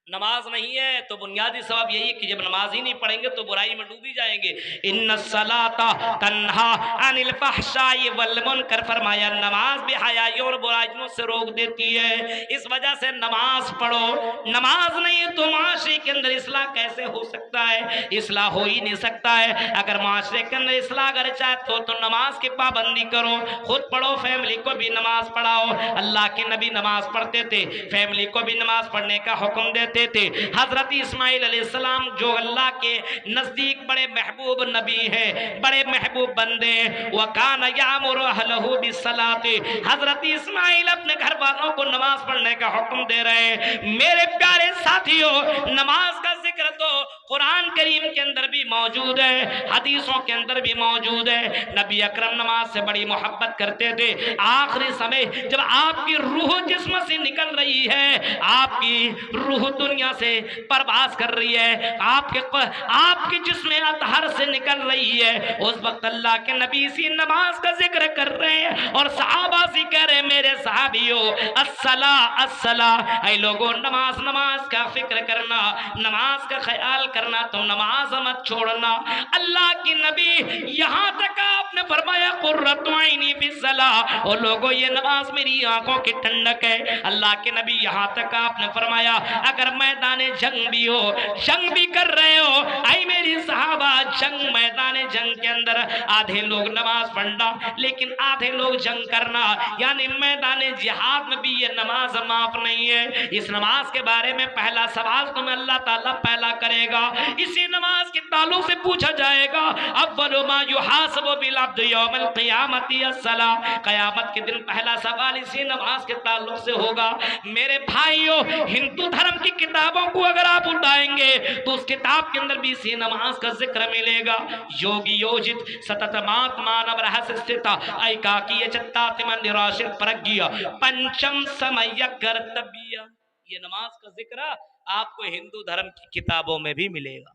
नमाज नहीं है तो बुनियादी सबब यही कि जब नमाज ही नहीं पढ़ेंगे तो बुराई में डूबी जाएंगे। इन्ना सलाता तन्हा अनिल फहशाई वल मुनकर, फरमाया नमाज भी हयाई और बुराइयों से रोक देती है। इस वजह से नमाज पढ़ो। नमाज नहीं तो माशरे के अंदर इस्लाह कैसे हो सकता है? इस्लाह हो ही नहीं सकता है। अगर माशरे के अंदर इस्लाह अगर चाहते हो तो नमाज की पाबंदी करो, खुद पढ़ो, फैमिली को भी नमाज पढ़ाओ। अल्लाह के नबी नमाज पढ़ते थे, फैमिली को भी नमाज पढ़ने का हुक्म देते थे। हजरत इस्माइल अलैहिस्सलाम जो अल्लाह के नजदीक बड़े महबूब नबी हैं, बड़े महबूब बंदे, व कान यामुरु अहलहु बिस्सलाति, हजरत इस्माइल अपने घर वालों को नमाज पढ़ने का हुक्म दे रहे हैं। मेरे प्यारे साथियों, नमाज का जिक्र तो कुरान करीम के अंदर भी मौजूद है, हदीसों के अंदर भी मौजूद है। नबी अकरम नमाज से बड़ी मोहब्बत करते थे। आखिरी समय जब आपकी रूह जिस्म से निकल रही है, आपकी रूह दुनिया से परवास कर रही है, आपके जिस्म अतहर से निकल रही है, उस वक्त अल्लाह के नबी इसी नमाज का जिक्र कर रहे हैं और सहाबा से कह रहे हैं, मेरे सहाबियों अस्सला अस्सला, ऐ लोगों नमाज नमाज का फिक्र करना, नमाज का ख्याल करना, तो नमाज मत छोड़ना। अल्लाह के नबी यहाँ तक आपने फरमाया कुर्रतु ऐनी बिस्सलाह, और लोगों ये नमाज मेरी आंखों की ठंडक है। अल्लाह के नबी यहाँ तक आपने फरमाया अगर मैदान जंग भी हो, जंग भी कर रहे हो, आई मेरी सहाबा, जंग मैदान जंग के अंदर आधे लोग नमाज पढ़ना लेकिन आधे लोग जंग करना, यानी मैदान जिहाद में भी ये नमाज माफ नहीं है। इस नमाज के बारे में पहला सवाल तुम्हें अल्लाह ताला पहला करेगा, इसी नमाज के ताल्लुक से पूछा जाएगा। अव्वलु मा युहासबु बिल अब्द यौमल क़ियामति अस्सलाह, क़यामत के दिन पहला सवाल इसी नमाज के ताल्लुक से होगा। मेरे भाइयों, हिंदू धर्म की किताबों को अगर आप उठाएंगे तो उस किताब के अंदर भी इसी नमाज का जिक्र मिलेगा। योगी योजित सततमात मानव रहस्य स्थित ऐकाकीय चित्तात्म निराशित प्रज्ञ पंचम समय कर्तव्य, ये नमाज का जिक्र आपको हिंदू धर्म की किताबों में भी मिलेगा।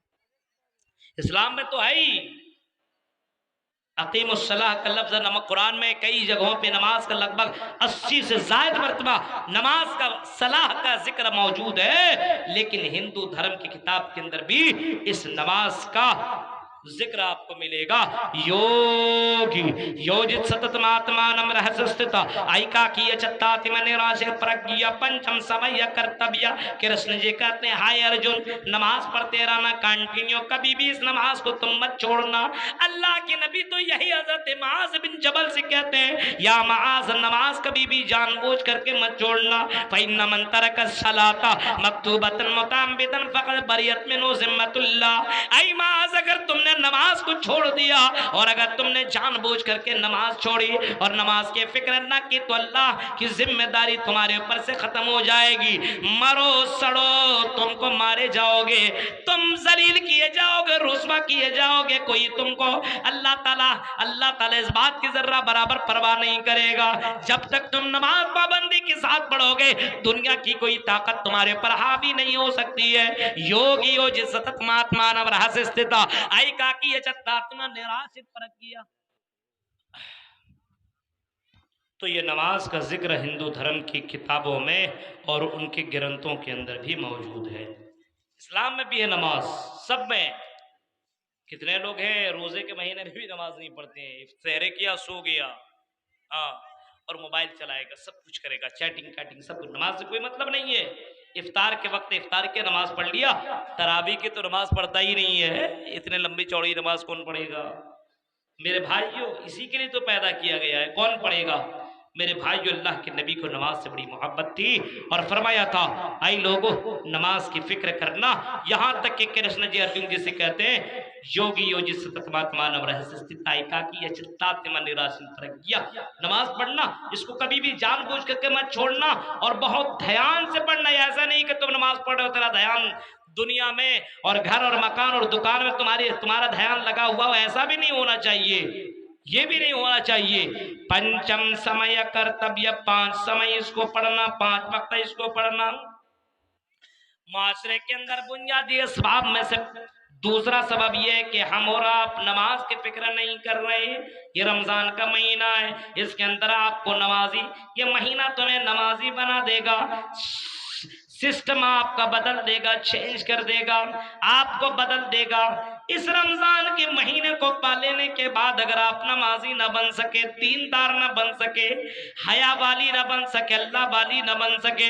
इस्लाम में तो है ही। अकीमुस्सलाह का लफ्ज़ नमक कुरान में कई जगहों पे नमाज का लगभग 80 से ज़ायद मरतबा नमाज का सलाह का जिक्र मौजूद है, लेकिन हिंदू धर्म की किताब के अंदर भी इस नमाज का जिक्र आपको मिलेगा। योगी योजित सततमात्मानम रहस्य स्थित ऐकाकीय चित्तात्म निराशय प्रज्ञा पंचम समय कर्तव्य। कृष्ण जी कहते हैं, हाय अर्जुन, नमाज पढ़ते रहना कंटिन्यू, कभी भी इस नमाज को तुम मत छोड़ना। अल्लाह के नबी तो यही हजरत मुआज़ बिन जबल से कहते हैं, या मुआज़, नमाज कभी भी जानबूझ करके मत छोड़ना। फ़इन्न मन तरक सलाता मक्तूबतन मुताम्बिदन फ़क़द बरियत मिन्हु ज़िम्मतुल्लाह। ऐ मुआज़, अगर तुमने नमाज को छोड़ दिया और अगर तुमने जानबूझ करके नमाज छोड़ी और नमाज की फिक्र न की तो अल्लाह की जिम्मेदारी तुम्हारे ऊपर से खत्म हो जाएगी। मरो सड़ो, तुमको मारे जाओगे, तुम जलील किए जाओगे, रुस्वा किए जाओगे। कोई तुमको अल्लाह ताला इस बात की जर्रा बराबर परवाह नहीं करेगा। जब तक तुम नमाज पाबंदी के साथ पढ़ोगे, दुनिया की कोई ताकत तुम्हारे ऊपर हावी नहीं हो सकती है। योगी यो जिस सतत मात्मानव रहस्य स्थित ऐकाकीय चित्तात्म निराशित प्रज्ञा। तो ये नमाज का जिक्र हिंदू धर्म की किताबों में और उनके ग्रंथों के अंदर भी मौजूद है। इस्लाम में भी है नमाज, सब में। कितने लोग हैं रोजे के महीने में भी नमाज नहीं पढ़ते हैं, सहरे किया सो गया, हाँ, और मोबाइल चलाएगा, सब कुछ करेगा, चैटिंग कैटिंग सब कुछ। नमाज से कोई मतलब नहीं है। इफ्तार के वक्त इफ्तार की नमाज पढ़ लिया, तरावी की तो नमाज पढ़ता ही नहीं है। इतने लंबी चौड़ी नमाज कौन पढ़ेगा? मेरे भाइयों, इसी के लिए तो पैदा किया गया है, कौन पढ़ेगा? मेरे भाइयों, अल्लाह के नबी को नमाज से बड़ी मोहब्बत थी और फरमाया था, आई लोगों नमाज की फिक्र करना। यहाँ तक कि कृष्ण जी अर्जुन जी से कहते हैं, योगी योजी सततमात्मानव रहस्य स्थित ऐकाकीय चित्तात्म निराशित प्रज्ञा। नमाज पढ़ना, इसको कभी भी जानबूझ करके मत छोड़ना और बहुत ध्यान से पढ़ना। ऐसा नहीं कि तुम नमाज पढ़ रहे हो, तेरा ध्यान दुनिया में और घर और मकान और दुकान में तुम्हारा ध्यान लगा हुआ हो, ऐसा भी नहीं होना चाहिए, ये भी नहीं होना चाहिए। पंचम समय कर्तव्य, 5 समय इसको पढ़ना, 5 वक्त इसको पढ़ना। माशरे के अंदर बुनियादी असबाब में से दूसरा सबब यह है कि हम और आप नमाज की फिक्र नहीं कर रहे। ये रमजान का महीना है, इसके अंदर आपको नमाजी, ये महीना तुम्हें नमाजी बना देगा। सिस्टम आपका बदल देगा, चेंज कर देगा, आपको बदल देगा। इस रमजान के महीने को पा लेने के बाद अगर आप नमाजी न बन सके, दीनदार न बन सके, हया वाली न बन सके, अल्लाह वाली न बन सके,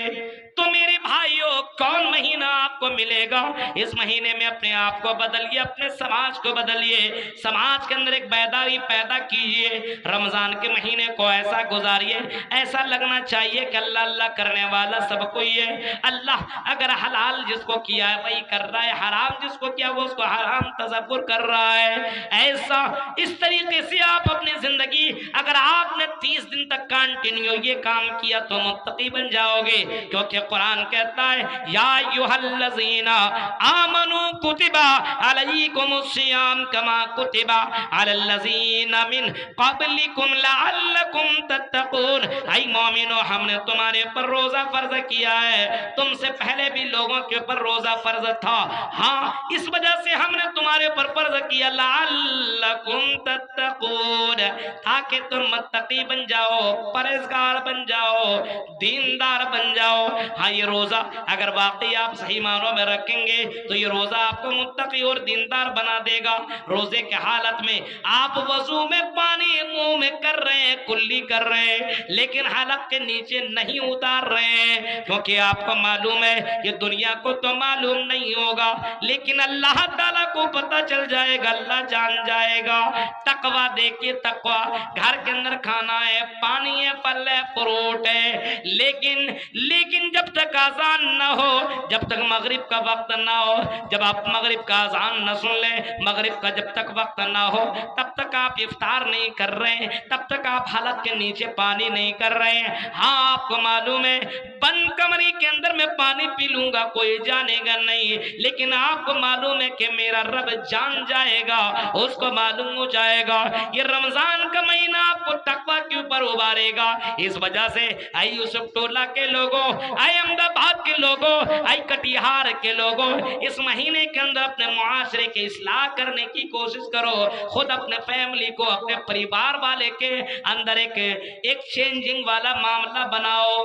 तो मेरे भाइयों कौन महीना आपको मिलेगा? इस महीने में अपने आप को बदलिए, अपने समाज को बदलिए, समाज के अंदर एक बेदारी पैदा कीजिए। रमजान के महीने को ऐसा गुजारिए, ऐसा लगना चाहिए कि अल्लाह अल्लाह करने वाला सब कोई है। अल्लाह अगर हलाल जिसको किया है वही कर रहा है, हराम जिसको किया वो उसको हराम तसव्वुर कर रहा है। ऐसा इस तरीके से आप अपनी जिंदगी, अगर आपने 30 दिन तक कंटिन्यू ये काम किया तो मुत्तकी बन जाओगे, क्योंकि कुरान कहता है या अय्युहल्लज़ीना आमनू कुतिबा अलैकुमुस्सियाम कमा कुतिबा अलल्लज़ीना मिन क़ब्लिकुम लअल्लकुम तत्तक़ून। ऐ मोमिनो, हमने तुम्हारे ऊपर रोजा फर्ज किया है, तुमसे पहले भी लोगों के ऊपर रोजा फर्ज था। हाँ, इस वजह से हमने तुम्हारे ऊपर फर्ज किया लअल्लकुम तत्तक़ून, ताकि तुम मुत्तकी बन जाओ, परहेजगार बन जाओ, दीनदार बन जाओ। हाँ, ये रोजा अगर वाकई आप सही मानों में रखेंगे तो ये रोजा आपको मुत्तकी और दीनदार बना देगा। रोजे के हालत में आप वजू में पानी मुंह में कर रहे हैं, कुल्ली कर रहे हैं, लेकिन हलक के नीचे नहीं उतार रहे हैं, क्योंकि आपको मालूम है ये दुनिया को तो मालूम नहीं होगा, लेकिन अल्लाह ताला को पता चल जाएगा, अल्लाह जान जाएगा। तकवा देखिए, तकवा घर के अंदर खाना है, पानी है, फल है, फ्रूट है, लेकिन जब तक आजान न हो, जब तक मगरिब का वक्त ना हो, जब आप मगरिब का आजान न सुन ले, मगरिब का जब तक वक्त ना हो तब तक आप इफ्तार नहीं कर रहे हैं, तब तक आप हालत के नीचे पानी नहीं कर रहे हैं। हाँ, आपको मालूम है बंद कमरे के अंदर मैं पानी पी लूंगा कोई जानेगा नहीं, लेकिन आपको मालूम है कि मेरा रब जान जाएगा, उसको मालूम हो जाएगा। ये रमजान का महीना आपको तकवा के ऊपर उबारेगा। इस वजह से आई यूसुफ टोला के लोगों, आई अहमदाबाद के लोगों, आई कटिहार के लोगों, इस महीने के अंदर अपने मुआशरे के इस्लाह करने की कोशिश करो। खुद अपने फैमिली को, अपने परिवार वाले के अंदर एक चेंजिंग वाला मामला बनाओ।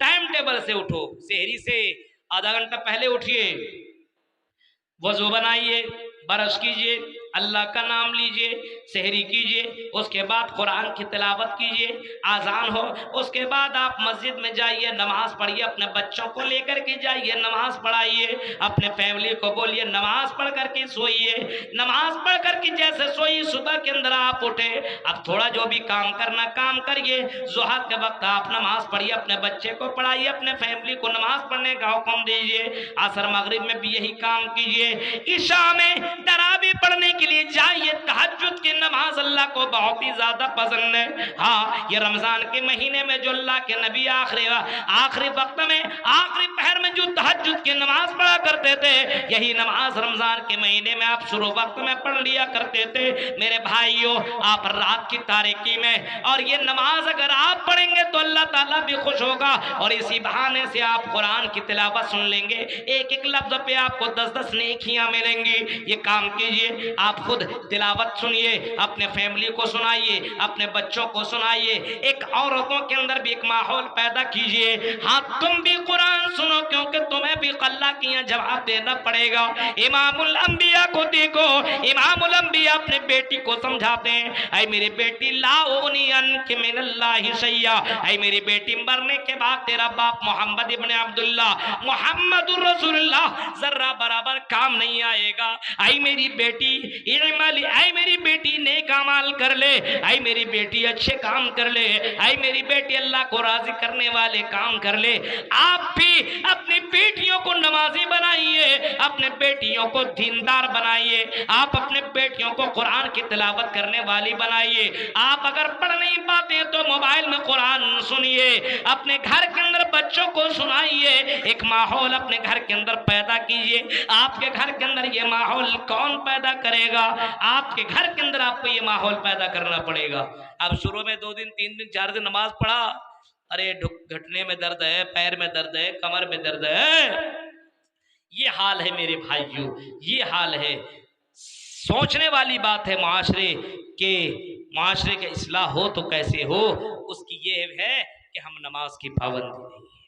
टाइम टेबल से उठो, सेहरी से आधा घंटा पहले उठिए, वजू बनाइए, बरस कीजिए, अल्लाह का नाम लीजिए, सेहरी कीजिए, उसके बाद कुरान की तिलावत कीजिए, आजान हो उसके बाद आप मस्जिद में जाइए, नमाज पढ़िए, अपने बच्चों को लेकर के जाइए, नमाज पढ़ाइए, अपने फैमिली को बोलिए नमाज पढ़ करके सोइए, नमाज पढ़ करके जैसे सोइए सुबह के अंदर आप उठे, अब थोड़ा जो भी काम करना काम करिए, ज़ुहर के वक्त आप नमाज पढ़िए, अपने बच्चे को पढ़ाइए, अपने फैमिली को नमाज पढ़ने का हुक्म दीजिए, असर मगरिब में भी यही काम कीजिए, ईशा में तरावी पढ़ने के लिए जाइए, तहज्जुद की नमाज अल्लाह को बहुत ही ज्यादा पसंद है। हाँ, ये रमजान के महीने में जो अल्लाह के नबी आखिरी वक्त में, आखिरी पहर में जो तहज्जुद की नमाज पढ़ा करते थे, यही नमाज रमजान के महीने में आप शुरू वक्त में पढ़ लिया करते थे। मेरे भाइयों, आप रात की तारीकी में और ये नमाज अगर आप पढ़ेंगे तो अल्लाह ताला भी खुश होगा, और इसी बहाने से आप कुरान की तिलावत सुन लेंगे, एक एक लफ्ज पे आपको 10-10 नेकियां मिलेंगी। ये काम कीजिए, आप खुद तिलावत सुनिए, अपने फैमिली को सुनाइए, अपने बच्चों को सुनाइए, एक औरतों के अंदर भी एक माहौल पैदा कीजिए। हाँ, तुम भी कुरान सुनो, क्योंकि तुम्हें भी अल्लाह की यहाँ जवाब देना पड़ेगा। इमामुल अंबिया को देखो, इमामुल अंबिया अपने बेटी को समझाते हैं, ऐ मेरी बेटी लाउनी अनके मिनल्लाहि शैया, ऐ मेरी बेटी मरने के बाद तेरा बाप मोहम्मद इब्ने अब्दुल्लाह मुहम्मदुर रसूलुल्लाह जर्रा बराबर काम नहीं आएगा। ऐ मेरी बेटी इमाली, ऐ मेरी बेटी नेक अमाल कर ले, ऐ मेरी बेटी अच्छे काम कर ले, ऐ मेरी बेटी अल्लाह को राजी करने वाले काम कर ले। आप भी अपनी बेटियों को नमाजी बनाइए, अपने बेटियों को दीनदार बनाइए, आप अपने बेटियों को कुरान की तिलावत करने वाली बनाइए। आप अगर पढ़ नहीं पाते तो मोबाइल में कुरान सुनिए, अपने घर के अंदर बच्चों को सुनाइए, एक माहौल अपने घर के अंदर पैदा कीजिए। आपके घर के अंदर ये माहौल कौन पैदा करेगा? आपके घर के अंदर आपको ये माहौल पैदा करना पड़ेगा। अब शुरू में 2 दिन 3 दिन 4 दिन नमाज पढ़ा, अरे घुटने में दर्द है, पैर में दर्द है, कमर में दर्द है, ये हाल है मेरे भाइयों, ये हाल है। सोचने वाली बात है मुआशरे के इस्लाह हो तो कैसे हो, उसकी ये है कि हम नमाज की पाबंदी नहीं।